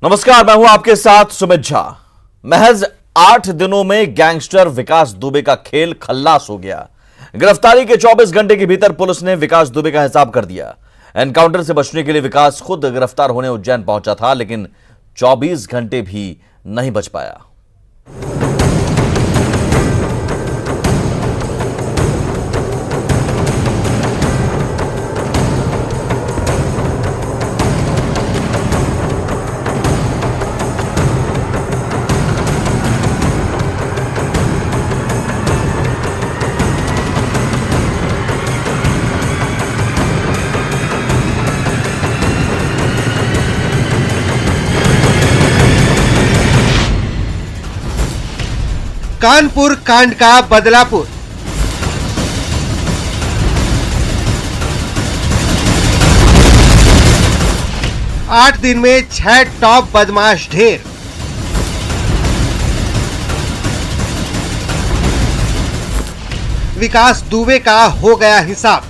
नमस्कार, मैं हूं आपके साथ सुमित झा। महज 8 दिनों में गैंगस्टर विकास दुबे का खेल खल्लास हो गया। गिरफ्तारी के 24 घंटे के भीतर पुलिस ने विकास दुबे का हिसाब कर दिया। एनकाउंटर से बचने के लिए विकास खुद गिरफ्तार होने उज्जैन पहुंचा था, लेकिन 24 घंटे भी नहीं बच पाया। कानपुर कांड का बदलापुर। आठ दिन में 6 टॉप बदमाश ढेर। विकास दुबे का हो गया हिसाब।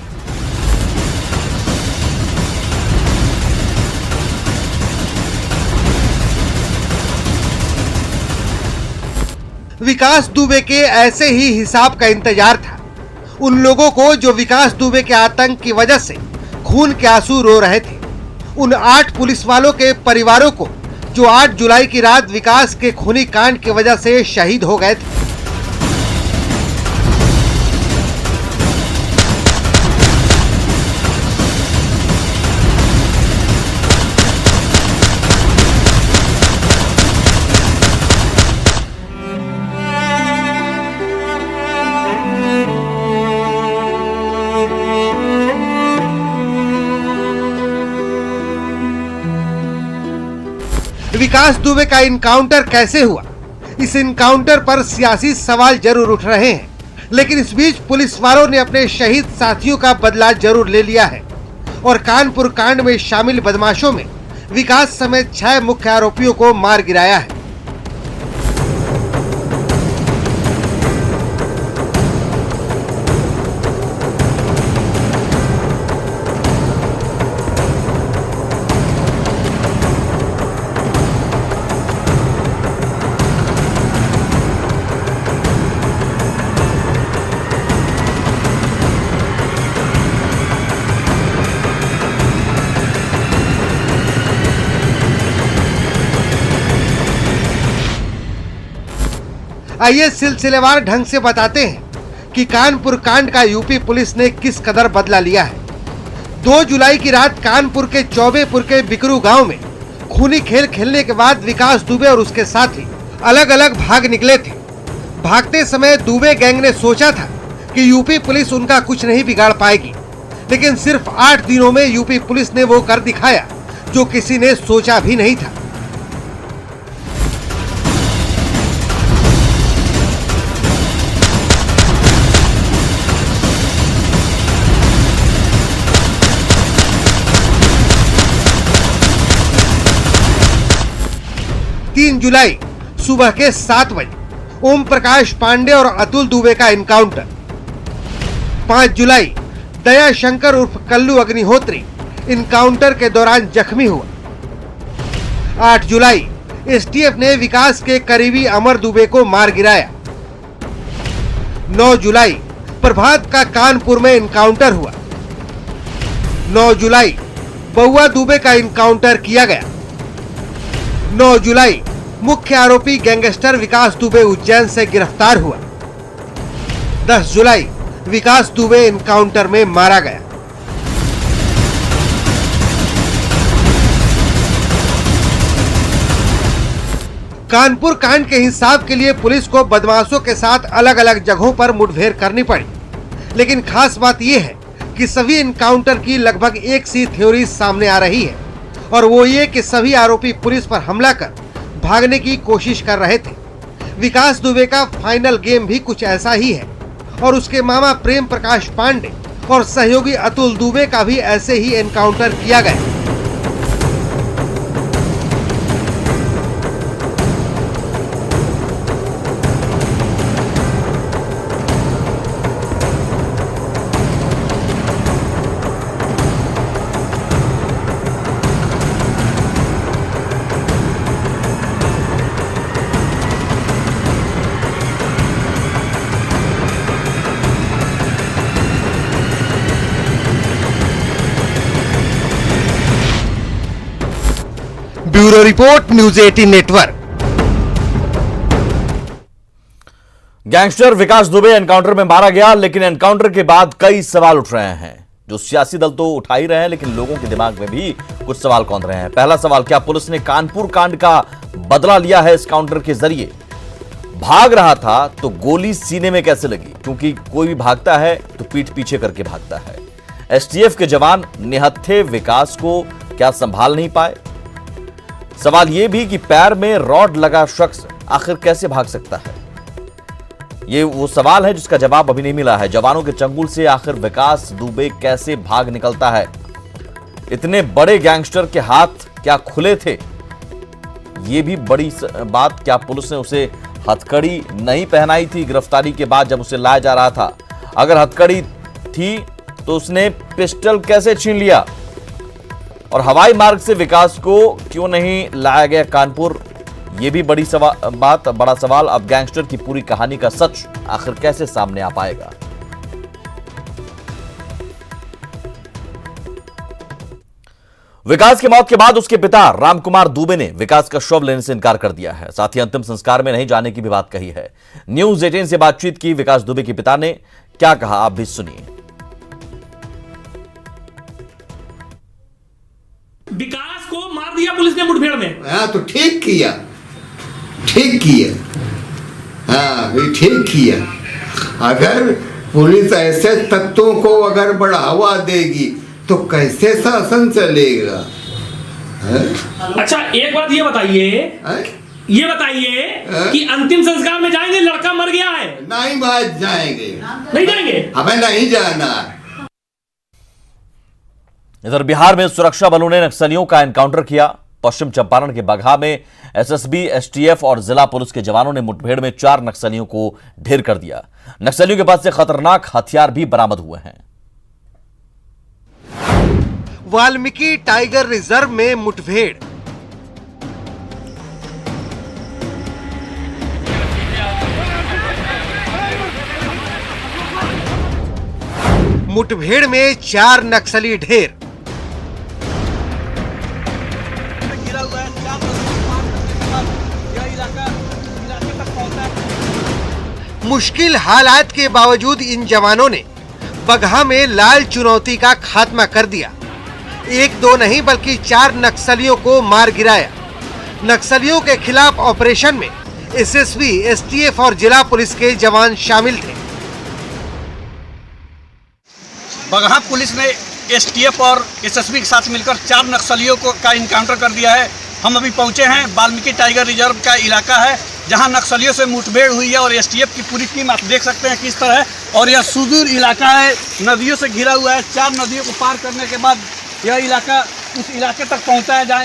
विकास दुबे के ऐसे ही हिसाब का इंतजार था उन लोगों को जो विकास दुबे के आतंक की वजह से खून के आंसू रो रहे थे। उन 8 पुलिस वालों के परिवारों को जो 8 जुलाई की रात विकास के खूनी कांड की वजह से शहीद हो गए थे। विकास दुबे का इनकाउंटर कैसे हुआ? इस इनकाउंटर पर सियासी सवाल जरूर उठ रहे हैं, लेकिन इस बीच पुलिस वालों ने अपने शहीद साथियों का बदला जरूर ले लिया है और कानपुर कांड में शामिल बदमाशों में विकास समेत 6 मुख्य आरोपियों को मार गिराया है। आइए सिलसिलेवार ढंग से बताते हैं कि कानपुर कांड का यूपी पुलिस ने किस कदर बदला लिया है। 2 जुलाई की रात कानपुर के चौबेपुर के बिकरू गांव में खूनी खेल खेलने के बाद विकास दुबे और उसके साथी अलग अलग भाग निकले थे। भागते समय दुबे गैंग ने सोचा था कि यूपी पुलिस उनका कुछ नहीं बिगाड़ पाएगी, लेकिन सिर्फ 8 दिनों में यूपी पुलिस ने वो कर दिखाया जो किसी ने सोचा भी नहीं था। तीन जुलाई सुबह के 7 बजे ओम प्रकाश पांडे और अतुल दुबे का एनकाउंटर। 5 जुलाई दया शंकर उर्फ कल्लू अग्निहोत्री एनकाउंटर के दौरान जख्मी हुआ। 8 जुलाई एसटीएफ ने विकास के करीबी अमर दुबे को मार गिराया। 9 जुलाई प्रभात का कानपुर में एनकाउंटर हुआ। 9 जुलाई बउआ दुबे का एनकाउंटर किया गया। 9 जुलाई मुख्य आरोपी गैंगस्टर विकास दुबे उज्जैन से गिरफ्तार हुआ। 10 जुलाई विकास दुबे एनकाउंटर में मारा गया। कानपुर कांड के हिसाब के लिए पुलिस को बदमाशों के साथ अलग अलग जगहों पर मुठभेड़ करनी पड़ी, लेकिन खास बात यह है कि सभी एनकाउंटर की लगभग एक सी थ्योरी सामने आ रही है, और वो ये कि सभी आरोपी पुलिस पर हमला कर भागने की कोशिश कर रहे थे। विकास दुबे का फाइनल गेम भी कुछ ऐसा ही है और उसके मामा प्रेम प्रकाश पांडे और सहयोगी अतुल दुबे का भी ऐसे ही एनकाउंटर किया गया। Bureau report, news 18 network. Gangster Vikas Dubey encounter में मारा गया, लेकिन एनकाउंटर के बाद कई सवाल उठ रहे हैं जो सियासी दल तो उठा ही रहे हैं, लेकिन लोगों के दिमाग में भी कुछ सवाल कौंध रहे हैं। पहला सवाल, क्या पुलिस ने कानपुर कांड का बदला लिया है इस काउंटर के जरिए? भाग रहा था तो गोली सीने में कैसे लगी? क्योंकि कोई भी भागता है तो पीठ पीछे करके भागता है। एसटीएफ के जवान निहत्थे विकास को क्या संभाल नहीं पाए? सवाल यह भी कि पैर में रॉड लगा शख्स आखिर कैसे भाग सकता है? ये वो सवाल है जिसका जवाब अभी नहीं मिला है। जवानों के चंगुल से आखिर विकास दुबे कैसे भाग निकलता है? इतने बड़े गैंगस्टर के हाथ क्या खुले थे? ये भी बड़ी बात, क्या पुलिस ने उसे हथकड़ी नहीं पहनाई थी गिरफ्तारी के बाद जब उसे लाया जा रहा था? अगर हथकड़ी थी तो उसने पिस्टल कैसे छीन लिया? और हवाई मार्ग से विकास को क्यों नहीं लाया गया कानपुर? यह भी बड़ा सवाल। अब गैंगस्टर की पूरी कहानी का सच आखिर कैसे सामने आ पाएगा? विकास की मौत के बाद उसके पिता रामकुमार दुबे ने विकास का शव लेने से इनकार कर दिया है। साथ ही अंतिम संस्कार में नहीं जाने की भी बात कही है। न्यूज 18 से बातचीत की विकास दुबे के पिता ने क्या कहा, आप भी सुनिए। विकास को मार दिया पुलिस ने मुठभेड़ में। हाँ तो ठीक किया, ठीक किया। हाँ भी ठीक किया। अगर पुलिस ऐसे तत्वों को अगर बढ़ावा देगी तो कैसे शासन चलेगा? अच्छा एक बात ये बताइए, कि अंतिम संस्कार में जाएंगे? लड़का मर गया है। नहीं बात जाएंगे, नहीं जाएंगे, हमें नहीं जाना। इधर बिहार में सुरक्षा बलों ने नक्सलियों का एनकाउंटर किया। पश्चिम चंपारण के बगहा में एसएसबी, एसटीएफ और जिला पुलिस के जवानों ने मुठभेड़ में 4 नक्सलियों को ढेर कर दिया। नक्सलियों के पास से खतरनाक हथियार भी बरामद हुए हैं। वाल्मीकि टाइगर रिजर्व में मुठभेड़। मुठभेड़ में 4 नक्सली ढेर। मुश्किल हालात के बावजूद इन जवानों ने बगहा में लाल चुनौती का खात्मा कर दिया। 1-2 नहीं बल्कि 4 नक्सलियों को मार गिराया। नक्सलियों के खिलाफ ऑपरेशन में एसएसबी, एसटीएफ और जिला पुलिस के जवान शामिल थे। बगहा पुलिस ने एसटीएफ और एसएसबी के साथ मिलकर 4 नक्सलियों का इनकाउंटर कर दिया है। हम अभी पहुंचे हैं, वाल्मीकि टाइगर रिजर्व का इलाका है जहां नक्सलियों से मुठभेड़ हुई है और एसटीएफ की पूरी टीम आप देख सकते हैं किस तरह। और यह सुदूर इलाका है, नदियों से घिरा हुआ है। 4 नदियों को पार करने के बाद यह इलाका उस इलाके तक पहुंचा है जहां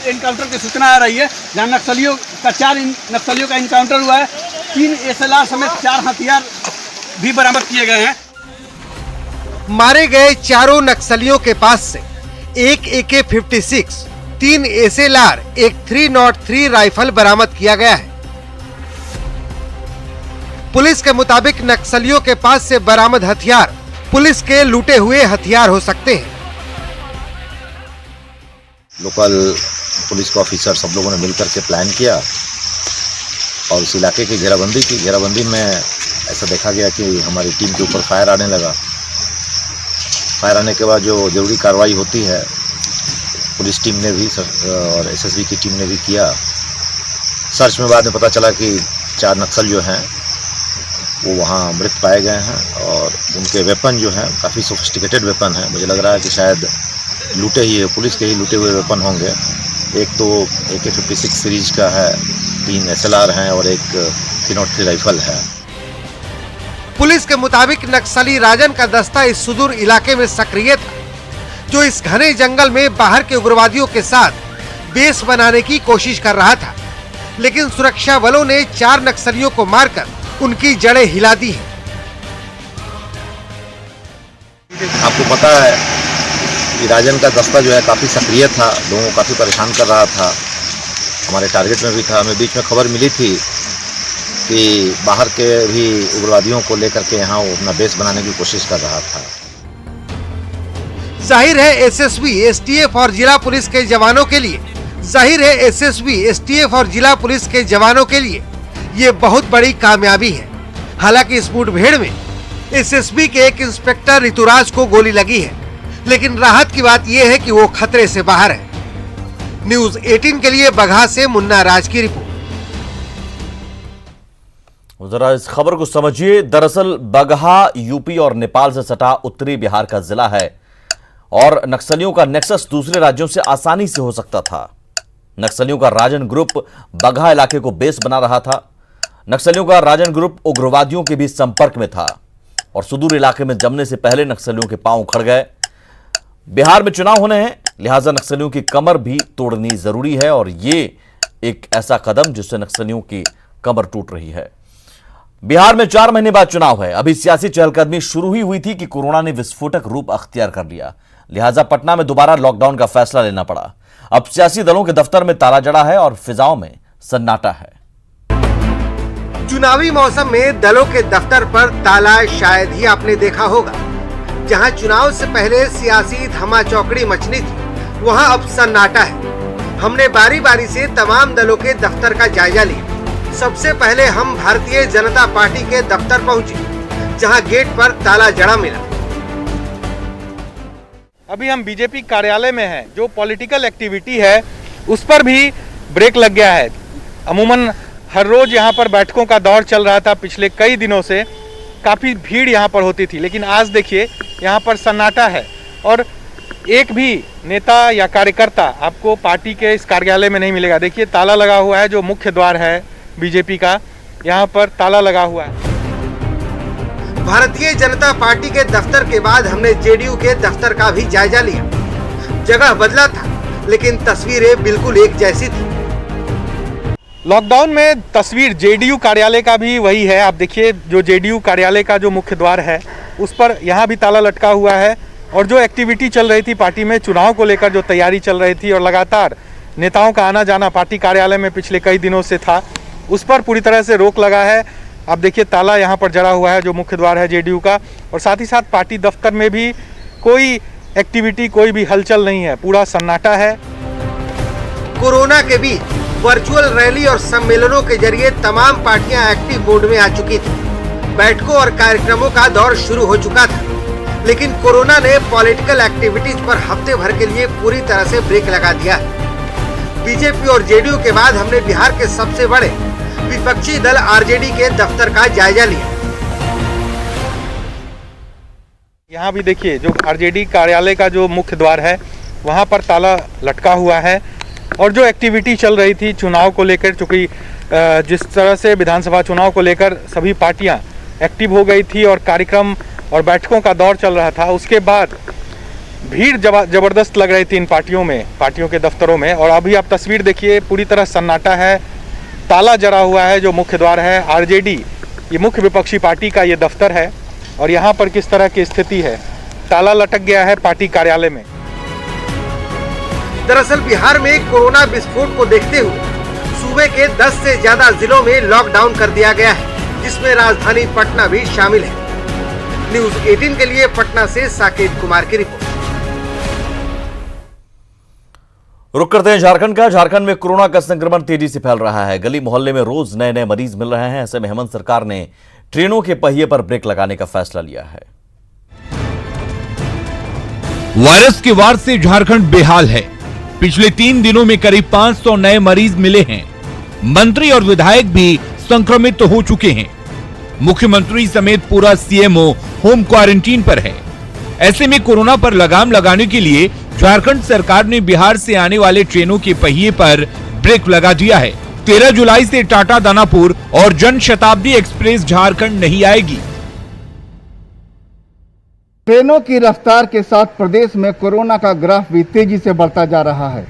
एनकाउंटर की सूचना आ रही है, जहां 4 नक्सलियों का इनकाउंटर हुआ है। 3 एसएलआर समेत 4 हथियार भी बरामद किए गए हैं। मारे गए चारों नक्सलियों के पास से एक AK-56, 3 SLR, एक 303 राइफल बरामद किया गया है। पुलिस के मुताबिक नक्सलियों के पास से बरामद हथियार पुलिस के लूटे हुए हथियार हो सकते हैं। लोकल पुलिस के ऑफिसर सब लोगों ने मिलकर के प्लान किया और उस इलाके की घेराबंदी की। घेराबंदी में ऐसा देखा गया कि हमारी टीम के ऊपर फायर आने लगा। फायर आने के बाद जो जरूरी कार्रवाई होती है पुलिस टीम ने भी और एसएसबी की टीम ने भी किया। सर्च में बाद में पता चला कि 4 नक्सल जो हैं वो वहाँ मृत पाए गए हैं और उनके वेपन जो हैं काफ़ी सोफिस्टिकेटेड वेपन है। मुझे लग रहा है कि शायद लूटे ही पुलिस के ही लूटे हुए वेपन होंगे। एक तो AK-56 सीरीज का है, 3 SLR हैं और एक 303 राइफल है। पुलिस के मुताबिक नक्सली राजन का दस्ता इस सुदूर इलाके में सक्रिय था, जो इस घने जंगल में बाहर के उग्रवादियों के साथ बेस बनाने की कोशिश कर रहा था। लेकिन सुरक्षा बलों ने 4 नक्सलियों को मारकर उनकी जड़ें हिला दी हैं। आपको पता है कि राजन का दस्ता जो है काफ़ी सक्रिय था, लोगों को काफ़ी परेशान कर रहा था, हमारे टारगेट में भी था। हमें बीच में खबर मिली थी कि बाहर के भी उग्रवादियों को लेकर के यहाँ वो अपना बेस बनाने की कोशिश कर रहा था। जाहिर है एसएसबी, एसटीएफ और जिला पुलिस के जवानों के लिए जाहिर है एसएसबी, एसटीएफ और जिला पुलिस के जवानों के लिए ये बहुत बड़ी कामयाबी है। हालांकि इस मुठभेड़ में एसएसबी के एक इंस्पेक्टर ऋतुराज को गोली लगी है, लेकिन राहत की बात यह है कि वो खतरे से बाहर है। न्यूज़ 18 के लिए बगहा से मुन्ना राज की रिपोर्ट। जरा इस खबर को समझिए। दरअसल बगहा यूपी और नेपाल से सटा उत्तरी बिहार का जिला है और नक्सलियों का नेक्सस दूसरे राज्यों से आसानी से हो सकता था। नक्सलियों का राजन ग्रुप बगहा इलाके को बेस बना रहा था। नक्सलियों का राजन ग्रुप उग्रवादियों के भी संपर्क में था और सुदूर इलाके में जमने से पहले नक्सलियों के पांव उखड़ गए। बिहार में चुनाव होने हैं, लिहाजा नक्सलियों की कमर भी तोड़नी जरूरी है और ये एक ऐसा कदम जिससे नक्सलियों की कमर टूट रही है। बिहार में 4 महीने बाद चुनाव है। अभी सियासी चहलकदमी शुरू ही हुई थी कि कोरोना ने विस्फोटक रूप अख्तियार कर लिया, लिहाजा पटना में दोबारा लॉकडाउन का फैसला लेना पड़ा। अब सियासी दलों के दफ्तर में ताला जड़ा है और फिजाओं में सन्नाटा है। चुनावी मौसम में दलों के दफ्तर पर ताला शायद ही आपने देखा होगा। जहां चुनाव से पहले सियासी धमाचौकड़ी मचनी थी, वहां अब सन्नाटा है। हमने बारी बारी से तमाम दलों के दफ्तर का जायजा लिया। सबसे पहले हम भारतीय जनता पार्टी के दफ्तर पहुंचे, जहां गेट पर ताला जड़ा मिला। अभी हम बीजेपी कार्यालय में हैं। जो पॉलिटिकल एक्टिविटी है उस पर भी ब्रेक लग गया है। अमूमन हर रोज यहाँ पर बैठकों का दौर चल रहा था। पिछले कई दिनों से काफ़ी भीड़ यहाँ पर होती थी, लेकिन आज देखिए यहाँ पर सन्नाटा है और एक भी नेता या कार्यकर्ता आपको पार्टी के इस कार्यालय में नहीं मिलेगा। देखिए ताला लगा हुआ है, जो मुख्य द्वार है बीजेपी का, यहाँ पर ताला लगा हुआ है। भारतीय जनता पार्टी के दफ्तर के बाद हमने जेडीयू के दफ्तर का भी जायजा लिया। जगह बदला था, लेकिन तस्वीरें बिल्कुल एक जैसी थी। लॉकडाउन में तस्वीर जेडीयू कार्यालय का भी वही है। आप देखिए जो जेडीयू कार्यालय का जो मुख्य द्वार है उस पर यहाँ भी ताला लटका हुआ है और जो एक्टिविटी चल रही थी पार्टी में, चुनाव को लेकर जो तैयारी चल रही थी और लगातार नेताओं का आना जाना पार्टी कार्यालय में पिछले कई दिनों से था, उस पर पूरी तरह से रोक लगा है। आप देखिए ताला यहाँ पर जड़ा हुआ है जो मुख्य द्वार है जेडीयू का, और साथ ही साथ पार्टी दफ्तर में भी कोई एक्टिविटी, कोई भी हलचल नहीं है, पूरा सन्नाटा है। कोरोना के बीच वर्चुअल रैली और सम्मेलनों के जरिए तमाम पार्टियां एक्टिव मोड में आ चुकी थी। बैठकों और कार्यक्रमों का दौर शुरू हो चुका था, लेकिन कोरोना ने पॉलिटिकल एक्टिविटीज पर हफ्ते भर के लिए पूरी तरह से ब्रेक लगा दिया है। बीजेपी और जेडीयू के बाद हमने बिहार के सबसे बड़े विपक्षी दल आरजेडी के दफ्तर का जायजा लिया। यहाँ भी देखिए जो आरजेडी कार्यालय का जो मुख्य द्वार है वहाँ पर ताला लटका हुआ है और जो एक्टिविटी चल रही थी चुनाव को लेकर, चूँकि जिस तरह से विधानसभा चुनाव को लेकर सभी पार्टियां एक्टिव हो गई थी और कार्यक्रम और बैठकों का दौर चल रहा था, उसके बाद भीड़ जबरदस्त लग रही थी इन पार्टियों के दफ्तरों में। और अभी आप तस्वीर देखिए, पूरी तरह सन्नाटा है, ताला जड़ा हुआ है जो मुख्य द्वार है। आरजेडी ये मुख्य विपक्षी पार्टी का ये दफ्तर है और यहाँ पर किस तरह की स्थिति है, ताला लटक गया है पार्टी कार्यालय में। दरअसल बिहार में कोरोना विस्फोट को देखते हुए सूबे के 10 से ज्यादा जिलों में लॉकडाउन कर दिया गया है, जिसमें राजधानी पटना भी शामिल है। न्यूज़ 18 के लिए पटना से साकेत कुमार की रिपोर्ट। रुक करते हैं झारखंड का। झारखंड में कोरोना का संक्रमण तेजी से फैल रहा है। गली मोहल्ले में रोज नए नए मरीज मिल रहे हैं। ऐसे में हेमंत सरकार ने ट्रेनों के पहिए पर ब्रेक लगाने का फैसला लिया है। वायरस के वार से झारखंड बेहाल है। पिछले 3 दिनों में करीब 500 नए मरीज मिले हैं। मंत्री और विधायक भी संक्रमित तो हो चुके हैं। मुख्यमंत्री समेत पूरा सीएमओ होम क्वारंटीन पर है। ऐसे में कोरोना पर लगाम लगाने के लिए झारखंड सरकार ने बिहार से आने वाले ट्रेनों के पहिए पर ब्रेक लगा दिया है। 13 जुलाई से टाटा दानापुर और जन शताब्दी एक्सप्रेस झारखंड नहीं आएगी। ट्रेनों की रफ्तार के साथ प्रदेश में कोरोना का ग्राफ भी तेजी से बढ़ता जा रहा है।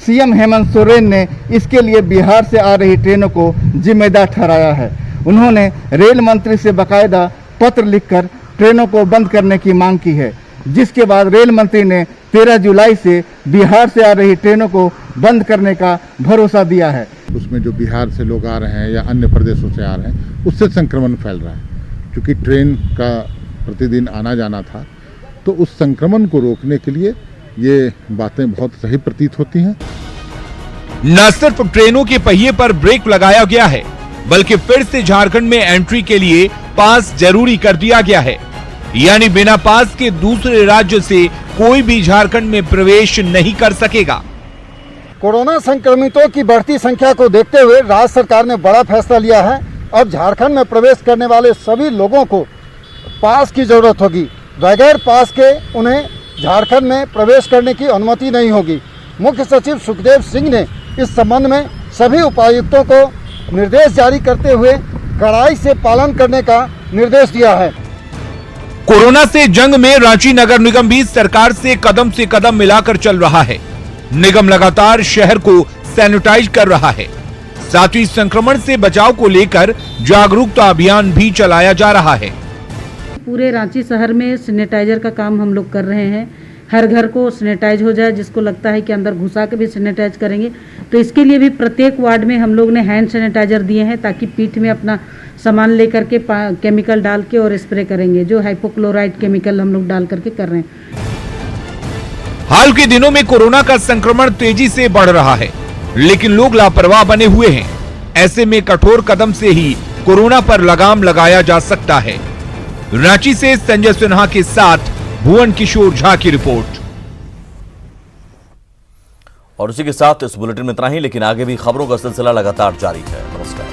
सीएम हेमंत सोरेन ने इसके लिए बिहार से आ रही ट्रेनों को जिम्मेदार ठहराया है। उन्होंने रेल मंत्री से बाकायदा पत्र लिखकर ट्रेनों को बंद करने की मांग की है, जिसके बाद रेल मंत्री ने 13 जुलाई से बिहार से आ रही ट्रेनों को बंद करने का भरोसा दिया है। उसमें जो बिहार से लोग आ रहे हैं या अन्य प्रदेशों से आ रहे हैं, उससे संक्रमण फैल रहा है। क्योंकि ट्रेन का प्रतिदिन आना जाना था, तो उस संक्रमण को रोकने के लिए ये बातें बहुत सही प्रतीत होती हैं। न सिर्फ ट्रेनों के पहिए पर ब्रेक लगाया गया है, बल्कि फिर से झारखंड में एंट्री के लिए पास जरूरी कर दिया गया है। यानी बिना पास के दूसरे राज्य से कोई भी झारखंड में प्रवेश नहीं कर सकेगा। कोरोना संक्रमितों की बढ़ती संख्या को देखते हुए राज्य सरकार ने बड़ा फैसला लिया है। अब झारखंड में प्रवेश करने वाले सभी लोगों को पास की जरूरत होगी। बगैर पास के उन्हें झारखंड में प्रवेश करने की अनुमति नहीं होगी। मुख्य सचिव सुखदेव सिंह ने इस संबंध में सभी उपायुक्तों को निर्देश जारी करते हुए कड़ाई से पालन करने का निर्देश दिया है। कोरोना से जंग में रांची नगर निगम भी सरकार से कदम मिलाकर चल रहा है। निगम लगातार शहर को सैनिटाइज कर रहा है। साथ ही संक्रमण से बचाव को लेकर जागरूकता अभियान भी चलाया जा रहा है। पूरे रांची शहर में सैनिटाइजर का काम हम लोग कर रहे हैं। हर घर को सैनिटाइज हो जाए, जिसको लगता है कि अंदर घुसा के भी सैनिटाइज करेंगे, तो इसके लिए भी प्रत्येक वार्ड में हम लोग ने हैंड सैनिटाइजर दिए हैं, ताकि पीठ में अपना सामान लेकर के केमिकल डाल के और स्प्रे करेंगे, जो हाइपोक्लोराइड केमिकल हम लोग डाल करके कर रहे हैं। हाल के दिनों में कोरोना का संक्रमण तेजी से बढ़ रहा है, लेकिन लोग लापरवाह बने हुए हैं। ऐसे में कठोर कदम से ही कोरोना पर लगाम लगाया जा सकता है। रांची से संजय सिन्हा के साथ भुवन किशोर झा की रिपोर्ट। और उसी के साथ इस बुलेटिन में इतना ही, लेकिन आगे भी खबरों का सिलसिला लगातार जारी है। नमस्कार।